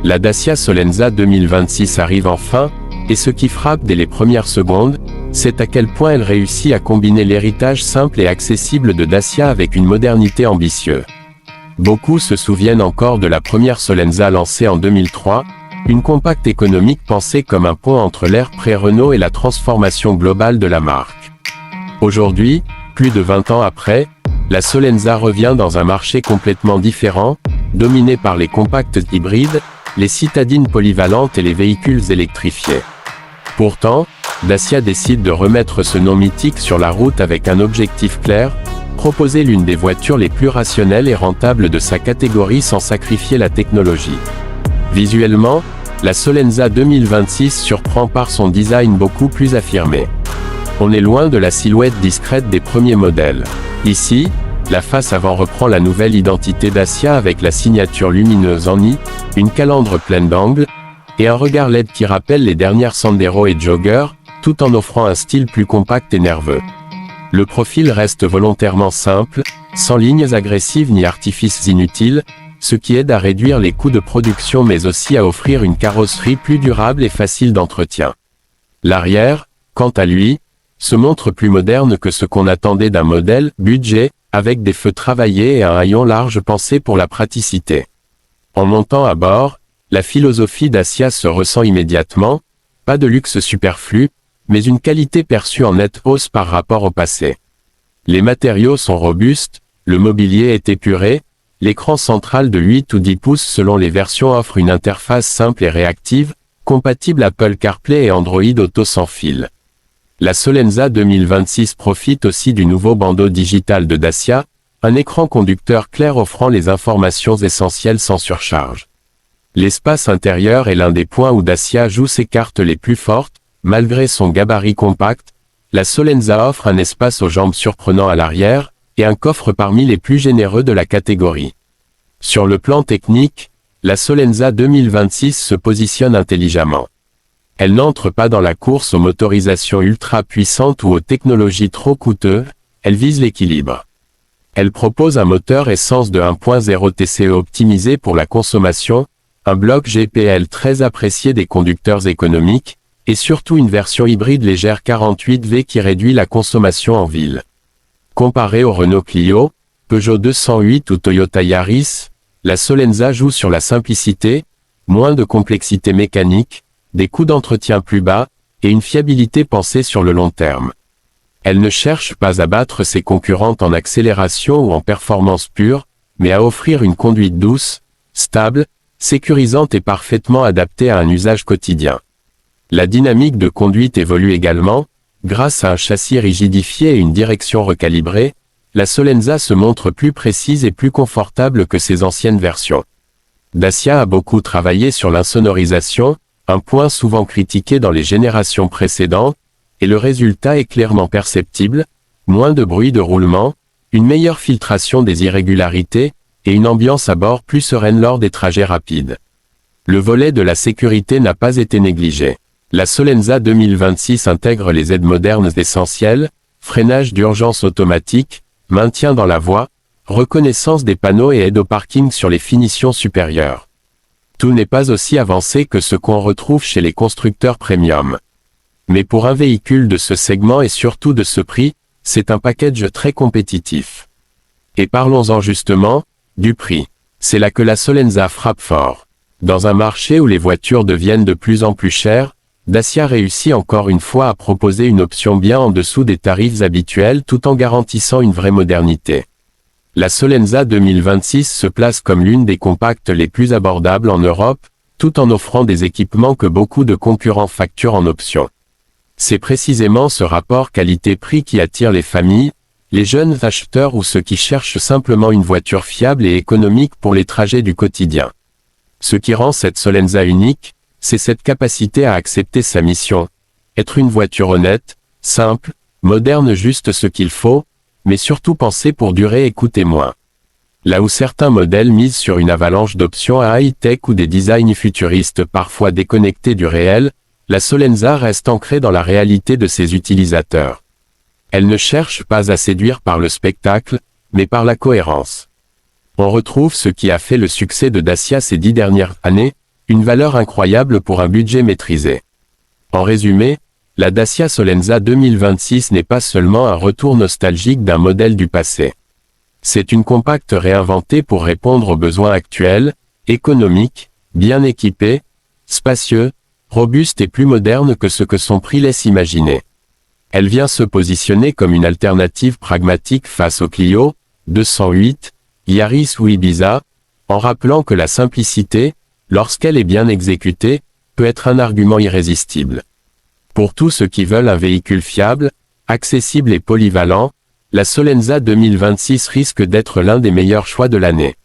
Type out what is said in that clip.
La Dacia Solenza 2026 arrive enfin, et ce qui frappe dès les premières secondes, c'est à quel point elle réussit à combiner l'héritage simple et accessible de Dacia avec une modernité ambitieuse. Beaucoup se souviennent encore de la première Solenza lancée en 2003, une compacte économique pensée comme un pont entre l'ère pré-Renault et la transformation globale de la marque. Aujourd'hui, plus de 20 ans après, la Solenza revient dans un marché complètement différent, dominé par les compacts hybrides, les citadines polyvalentes et les véhicules électrifiés. Pourtant, Dacia décide de remettre ce nom mythique sur la route avec un objectif clair, proposer l'une des voitures les plus rationnelles et rentables de sa catégorie sans sacrifier la technologie. Visuellement, la Solenza 2026 surprend par son design beaucoup plus affirmé. On est loin de la silhouette discrète des premiers modèles. Ici, la face avant reprend la nouvelle identité Dacia avec la signature lumineuse en I, une calandre pleine d'angles, et un regard LED qui rappelle les dernières Sandero et Jogger, tout en offrant un style plus compact et nerveux. Le profil reste volontairement simple, sans lignes agressives ni artifices inutiles, ce qui aide à réduire les coûts de production mais aussi à offrir une carrosserie plus durable et facile d'entretien. L'arrière, quant à lui, se montre plus moderne que ce qu'on attendait d'un modèle budget, avec des feux travaillés et un haillon large pensé pour la praticité. En montant à bord, la philosophie Dacia se ressent immédiatement, pas de luxe superflu, mais une qualité perçue en nette hausse par rapport au passé. Les matériaux sont robustes, le mobilier est épuré, l'écran central de 8 ou 10 pouces selon les versions offre une interface simple et réactive, compatible Apple CarPlay et Android Auto sans fil. La Solenza 2026 profite aussi du nouveau bandeau digital de Dacia, un écran conducteur clair offrant les informations essentielles sans surcharge. L'espace intérieur est l'un des points où Dacia joue ses cartes les plus fortes, malgré son gabarit compact, la Solenza offre un espace aux jambes surprenant à l'arrière, et un coffre parmi les plus généreux de la catégorie. Sur le plan technique, la Solenza 2026 se positionne intelligemment. Elle n'entre pas dans la course aux motorisations ultra puissantes ou aux technologies trop coûteuses, elle vise l'équilibre. Elle propose un moteur essence de 1.0 TCE optimisé pour la consommation, un bloc GPL très apprécié des conducteurs économiques, et surtout une version hybride légère 48V qui réduit la consommation en ville. Comparée au Renault Clio, Peugeot 208 ou Toyota Yaris, la Solenza joue sur la simplicité, moins de complexité mécanique, des coûts d'entretien plus bas, et une fiabilité pensée sur le long terme. Elle ne cherche pas à battre ses concurrentes en accélération ou en performance pure, mais à offrir une conduite douce, stable, sécurisante et parfaitement adaptée à un usage quotidien. La dynamique de conduite évolue également, grâce à un châssis rigidifié et une direction recalibrée, la Solenza se montre plus précise et plus confortable que ses anciennes versions. Dacia a beaucoup travaillé sur l'insonorisation, un point souvent critiqué dans les générations précédentes, et le résultat est clairement perceptible, moins de bruit de roulement, une meilleure filtration des irrégularités, et une ambiance à bord plus sereine lors des trajets rapides. Le volet de la sécurité n'a pas été négligé. La Solenza 2026 intègre les aides modernes essentielles, freinage d'urgence automatique, maintien dans la voie, reconnaissance des panneaux et aide au parking sur les finitions supérieures. Tout n'est pas aussi avancé que ce qu'on retrouve chez les constructeurs premium. Mais pour un véhicule de ce segment et surtout de ce prix, c'est un package très compétitif. Et parlons-en justement, du prix. C'est là que la Solenza frappe fort. Dans un marché où les voitures deviennent de plus en plus chères, Dacia réussit encore une fois à proposer une option bien en dessous des tarifs habituels tout en garantissant une vraie modernité. La Solenza 2026 se place comme l'une des compacts les plus abordables en Europe, tout en offrant des équipements que beaucoup de concurrents facturent en option. C'est précisément ce rapport qualité-prix qui attire les familles, les jeunes acheteurs ou ceux qui cherchent simplement une voiture fiable et économique pour les trajets du quotidien. Ce qui rend cette Solenza unique, c'est cette capacité à accepter sa mission, être une voiture honnête, simple, moderne juste ce qu'il faut, mais surtout pensée pour durer et coûter moins. Là où certains modèles misent sur une avalanche d'options à high-tech ou des designs futuristes parfois déconnectés du réel, la Solenza reste ancrée dans la réalité de ses utilisateurs. Elle ne cherche pas à séduire par le spectacle, mais par la cohérence. On retrouve ce qui a fait le succès de Dacia ces 10 dernières années, Une valeur incroyable pour un budget maîtrisé. En résumé, la Dacia Solenza 2026 n'est pas seulement un retour nostalgique d'un modèle du passé. C'est une compacte réinventée pour répondre aux besoins actuels, économique, bien équipée, spacieux, robuste et plus moderne que ce que son prix laisse imaginer. Elle vient se positionner comme une alternative pragmatique face au Clio, 208, Yaris ou Ibiza, en rappelant que la simplicité, lorsqu'elle est bien exécutée, peut être un argument irrésistible. Pour tous ceux qui veulent un véhicule fiable, accessible et polyvalent, la Solenza 2026 risque d'être l'un des meilleurs choix de l'année.